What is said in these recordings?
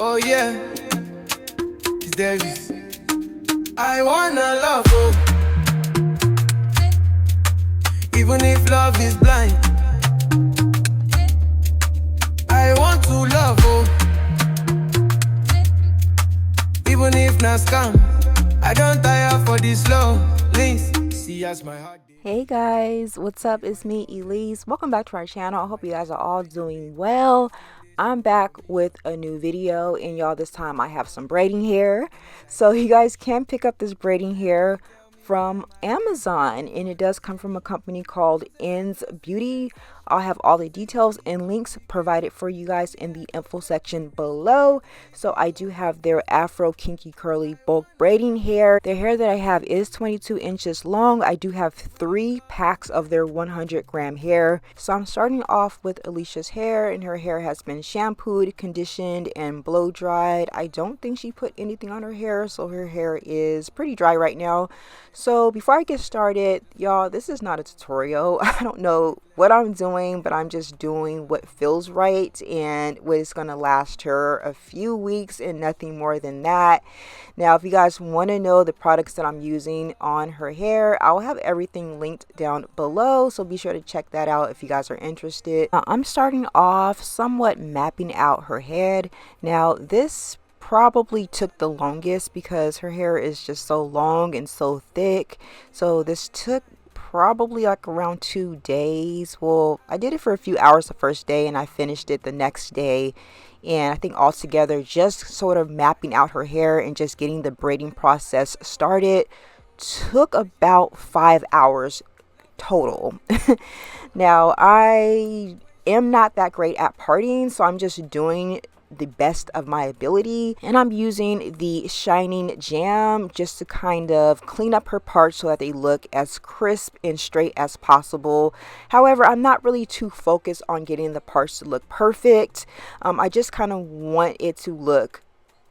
Oh yeah, it's Davis. I wanna love, oh. Even if love is blind, I want to love, oh. Even if not scam, I don't tire for this love. Links, see as my heart. Hey guys, what's up? It's me, Elise. Welcome back to our channel. I hope you guys are all doing well. I'm back with a new video, and y'all, this time I have some braiding hair. So you guys can pick up this braiding hair from Amazon, and it does come from a company called InsBeauty. I'll have all the details and links provided for you guys in the info section below. So I do have their Afro kinky curly bulk braiding hair. The hair that I have is 22 inches long. I do have 3 packs of their 100-gram hair. So I'm starting off with Alicia's hair, and her hair has been shampooed, conditioned, and blow dried. I don't think she put anything on her hair, so her hair is pretty dry right now. So before I get started, y'all, this is not a tutorial. I don't know what I'm doing, but I'm just doing what feels right and what is going to last her a few weeks and nothing more than that. Now, if you guys want to know the products that I'm using on her hair, I'll have everything linked down below, so be sure to check that out if you guys are interested. Now, I'm starting off somewhat mapping out her head. Now, this probably took the longest because her hair is just so long and so thick. So this took probably like around 2 days. Well, I did it for a few hours the first day and I finished it the next day. And I think altogether, just sort of mapping out her hair and just getting the braiding process started took about 5 hours total. Now, I am not that great at parting, so I'm just doing the best of my ability, and I'm using the shining jam just to kind of clean up her parts so that they look as crisp and straight as possible. However, I'm not really too focused on getting the parts to look perfect. I just kind of want it to look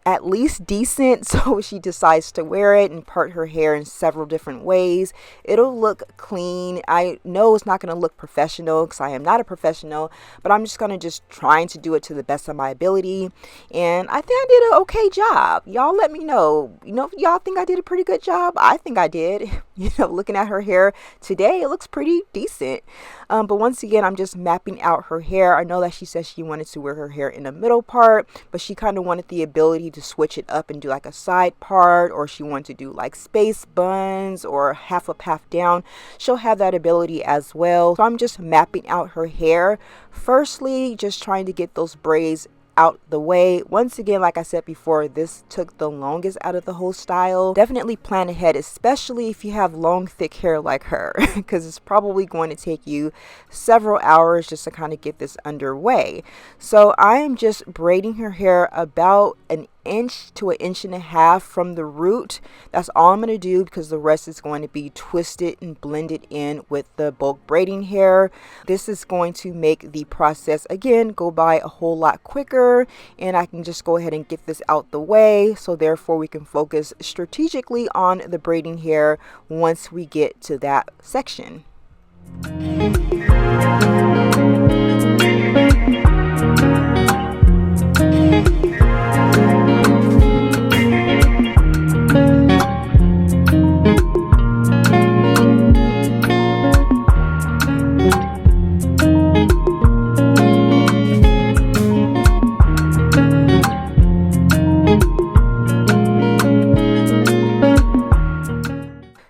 at least decent, so she decides to wear it and part her hair in several different ways, it'll look clean. I know it's not going to look professional because I am not a professional, but I'm just going to trying to do it to the best of my ability, and I think I did an okay job. Y'all let me know, if y'all think I did a pretty good job. I think I did. Looking at her hair today, it looks pretty decent. But once again, I'm just mapping out her hair. I know that she said she wanted to wear her hair in the middle part, but she kind of wanted the ability to switch it up and do like a side part, or she wanted to do like space buns or half up, half down. She'll have that ability as well. So I'm just mapping out her hair. Firstly, just trying to get those braids out the way. Once again, like I said before, this took the longest out of the whole style. Definitely plan ahead, especially if you have long, thick hair like her, because it's probably going to take you several hours just to kind of get this underway. So I am just braiding her hair about an inch to an inch and a half from the root. That's all I'm going to do, because the rest is going to be twisted and blended in with the bulk braiding hair. This is going to make the process again go by a whole lot quicker, and I can just go ahead and get this out the way, so therefore we can focus strategically on the braiding hair once we get to that section.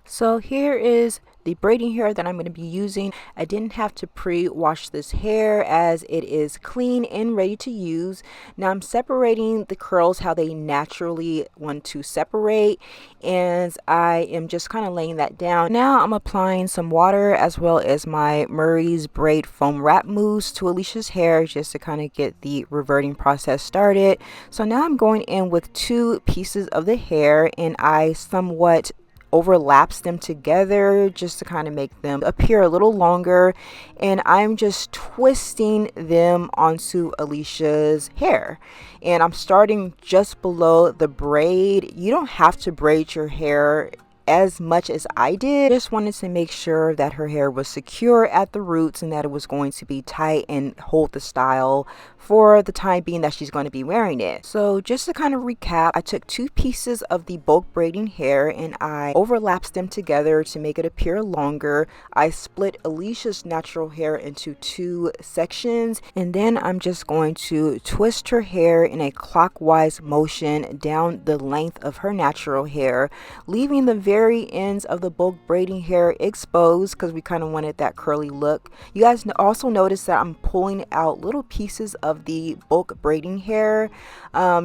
So here is the braiding hair that I'm going to be using. I didn't have to pre-wash this hair as it is clean and ready to use. Now I'm separating the curls how they naturally want to separate, and I am just kind of laying that down. Now I'm applying some water as well as my Murray's Braid Foam Wrap Mousse to Alicia's hair just to kind of get the reverting process started. So now I'm going in with 2 pieces of the hair, and I somewhat overlaps them together just to kind of make them appear a little longer, and I'm just twisting them onto Alicia's hair, and I'm starting just below the braid. You don't have to braid your hair as much as I did. Just wanted to make sure that her hair was secure at the roots and that it was going to be tight and hold the style for the time being that she's going to be wearing it. So just to kind of recap, I took 2 pieces of the bulk braiding hair and I overlapped them together to make it appear longer. I split Alicia's natural hair into 2 sections, and then I'm just going to twist her hair in a clockwise motion down the length of her natural hair, leaving the very ends of the bulk braiding hair exposed because we kind of wanted that curly look. You guys also notice that I'm pulling out little pieces of the bulk braiding hair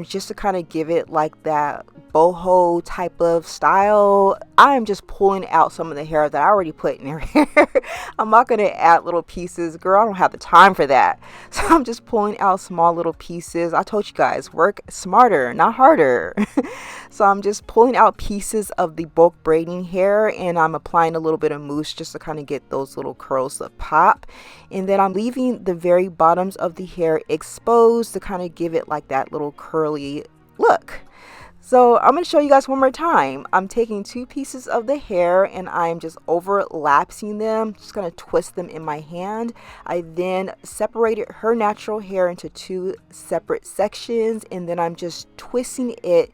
just to kind of give it like that boho type of style. I'm just pulling out some of the hair that I already put in her hair. I'm not going to add little pieces, girl. I don't have the time for that. So I'm just pulling out small little pieces. I told you guys, work smarter, not harder. So I'm just pulling out pieces of the bulk braiding hair and I'm applying a little bit of mousse just to kind of get those little curls to pop. And then I'm leaving the very bottoms of the hair exposed to kind of give it like that little curly look. So I'm going to show you guys one more time. I'm taking 2 pieces of the hair and I'm just overlapping them, just going to twist them in my hand. I then separated her natural hair into 2 separate sections and then I'm just twisting it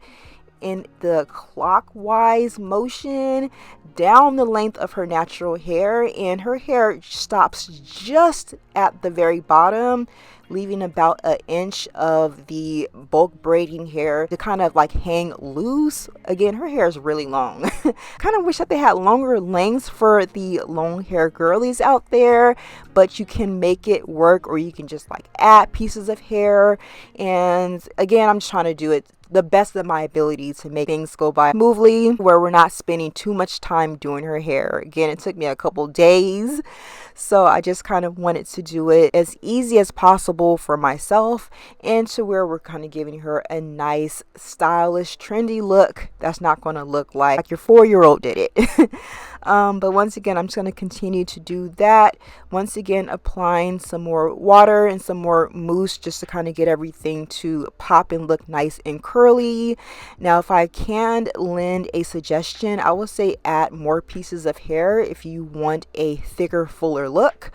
in the clockwise motion down the length of her natural hair, and her hair stops just at the very bottom, leaving about 1 inch of the bulk braiding hair to kind of like hang loose. Again, her hair is really long. Kind of wish that they had longer lengths for the long hair girlies out there, but you can make it work, or you can just like add pieces of hair. And again, I'm just trying to do it the best of my ability to make things go by smoothly, where we're not spending too much time doing her hair. Again, it took me a couple days, so I just kind of wanted to do it as easy as possible for myself, and to where we're kind of giving her a nice, stylish, trendy look that's not going to look like your 4-year-old did it. But once again, I'm just going to continue to do that. Once again, applying some more water and some more mousse just to kind of get everything to pop and look nice and curly. Now, if I can lend a suggestion, I would say add more pieces of hair if you want a thicker, fuller look.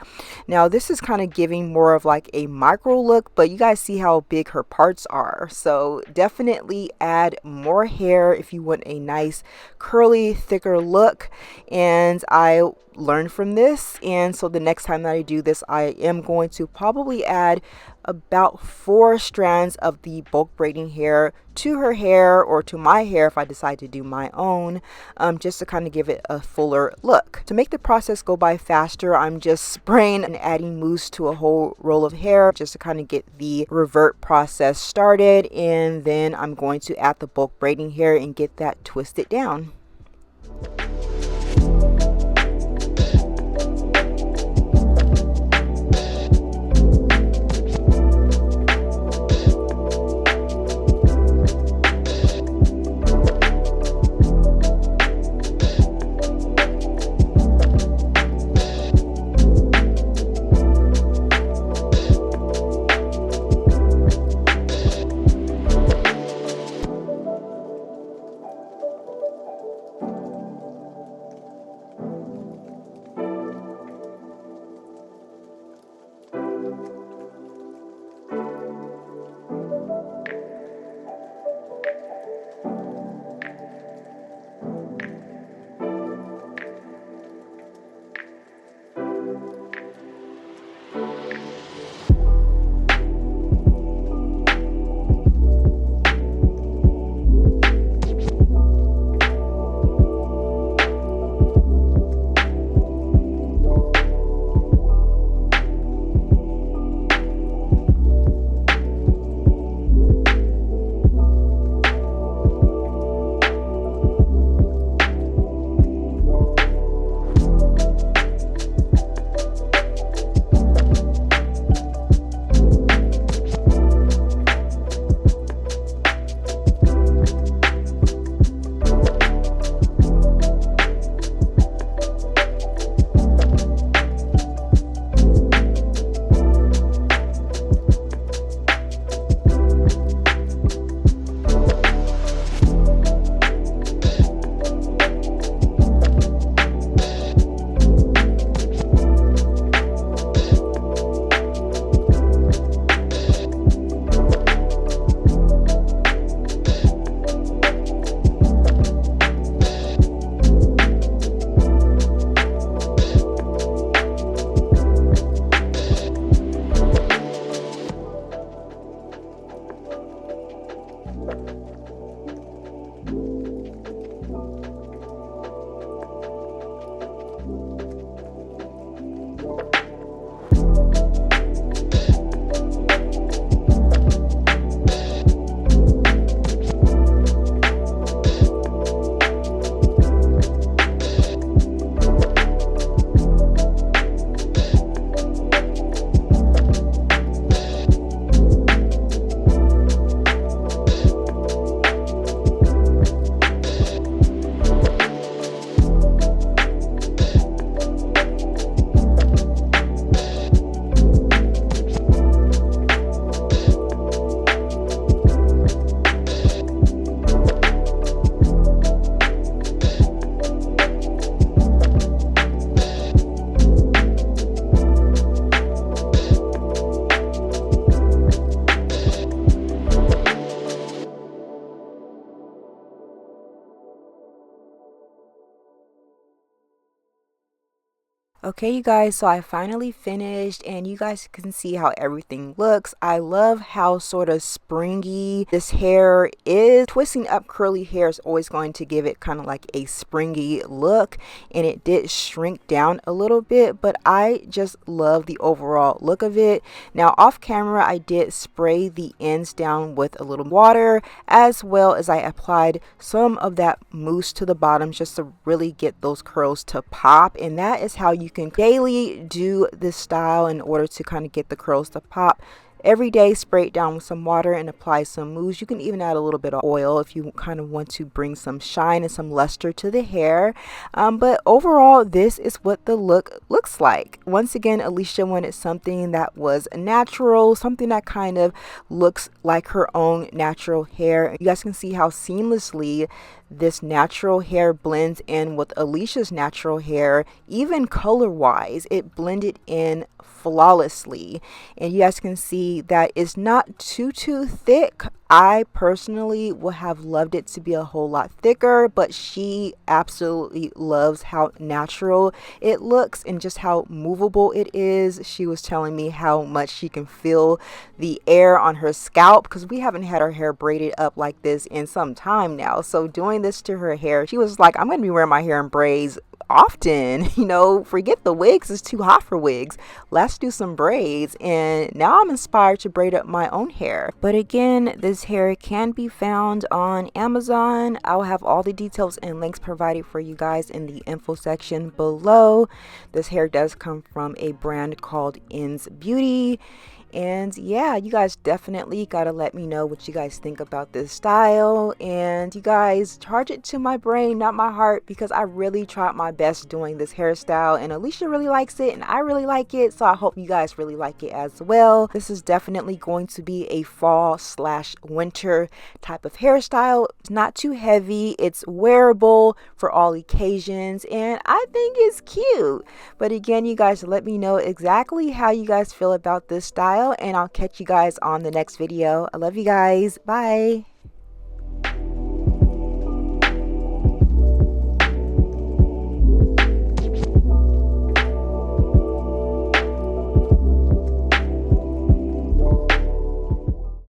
Now, this is kind of giving more of like a micro look, but you guys see how big her parts are. So definitely add more hair if you want a nice, curly, thicker look. And I learned from this, and so the next time that I do this, I am going to probably add about 4 strands of the bulk braiding hair to her hair, or to my hair if I decide to do my own, just to kind of give it a fuller look. To make the process go by faster, I'm just spraying and adding mousse to a whole roll of hair just to kind of get the revert process started, and then I'm going to add the bulk braiding hair and get that twisted down. Okay, you guys, so I finally finished and you guys can see how everything looks. I love how sort of springy this hair is. Twisting up curly hair is always going to give it kind of like a springy look, and it did shrink down a little bit, but I just love the overall look of it. Now off camera, I did spray the ends down with a little water, as well as I applied some of that mousse to the bottom just to really get those curls to pop, and that is how you can daily do this style in order to kind of get the curls to pop. Every day, spray it down with some water and apply some mousse. You can even add a little bit of oil if you kind of want to bring some shine and some luster to the hair. But overall, this is what the look looks like. Once again, Alicia wanted something that was natural, something that kind of looks like her own natural hair. You guys can see how seamlessly this natural hair blends in with Alicia's natural hair. Even color wise, it blended in flawlessly, and you guys can see that it's not too thick. I personally would have loved it to be a whole lot thicker, but she absolutely loves how natural it looks and just how movable it is. She was telling me how much she can feel the air on her scalp, because we haven't had her hair braided up like this in some time now. So doing this to her hair, she was like, I'm going to be wearing my hair in braids often, you know, forget the wigs, it's too hot for wigs, let's do some braids. And now I'm inspired to braid up my own hair. But again, this hair can be found on Amazon. I'll have all the details and links provided for you guys in the info section below. This hair does come from a brand called InsBeauty. And yeah, you guys definitely gotta let me know what you guys think about this style, and you guys charge it to my brain, not my heart, because I really tried my best doing this hairstyle, and Alicia really likes it and I really like it, so I hope you guys really like it as well. This is definitely going to be a fall/winter type of hairstyle. It's not too heavy, it's wearable for all occasions, and I think it's cute. But again, you guys, let me know exactly how you guys feel about this style, and I'll catch you guys on the next video. I love you guys. Bye.